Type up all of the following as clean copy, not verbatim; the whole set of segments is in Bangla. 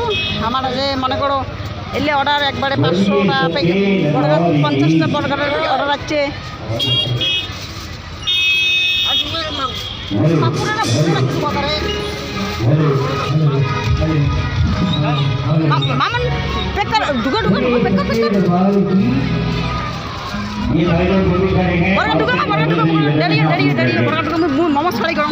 দেখো আমার যে মনে করো এলে অর্ডার একবারে 500টা বর্গার 50টা বর্গারের অর্ডার আছে মামন পেকার ঢুকে পেকার বর্গার ঢুকে দাঁড়িয়ে বর্গার ঢুকে মোমোস ফ্রাই করো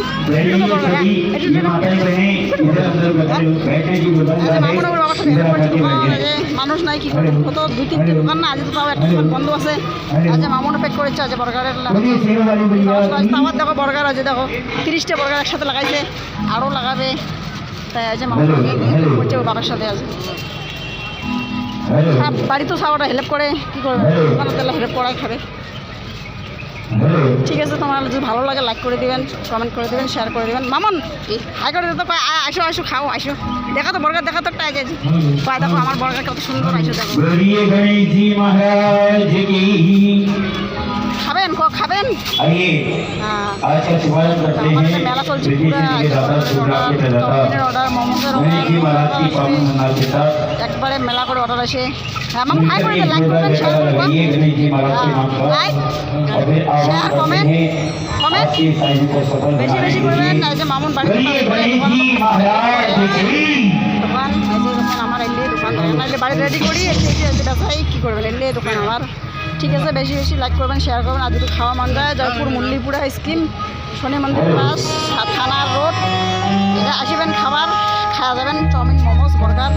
মানুষ নাই কি করে কত 2-3টে দোকান না আজ তো তাও একটা দোকান বন্ধ আছে আজ মামুনও প্যাক করেছে আজ বর্গারের আমার দেখো বর্গার আছে দেখো 30টা বর্গার একসাথে লাগাইছে আরও লাগাবে তাই আজ মামুন করছে ওর বাবার সাথে আছে বাড়িতেও সাওয়াটা হেল্প করে কী করবে দোকানে তেলে হেল্প করাই খাবে ঠিক আছে তোমার যদি ভালো লাগে লাইক করে দিবেন কমেন্ট করে দেবেন শেয়ার করে দেবেন মামন হাই করে দিতে আসো খাও আসো দেখা তো বর্গার দেখা তো টাই গেছে পাই দেখো আমার বর্গার কত সুন্দর আসো দেখো খাবেন খাবেন আমাদের মেলা চলছে অর্ডার মোমোসের একবারে মেলা করে অর্ডার আসে আমার হাই করে লাইক করবেন শেয়ার করবেন লাইক শেয়ার কমেন্ট বেশি করবেন এই যে মামুন বাড়িতে দোকান আমার এলে দোকান নাইলে বাড়ি রেডি করি ব্যবসায়ী কী করবেন এলে দোকান আমার ঠিক আছে বেশি লাইক করবেন শেয়ার করবেন আর যদি খাওয়া মন যায় জয়পুর মুল্লিপুরা স্কিম শনি মন্দির পাস থানার রোড এটা আসবেন খাবার খাওয়া যাবেন চাউমিন মোমোস বার্গার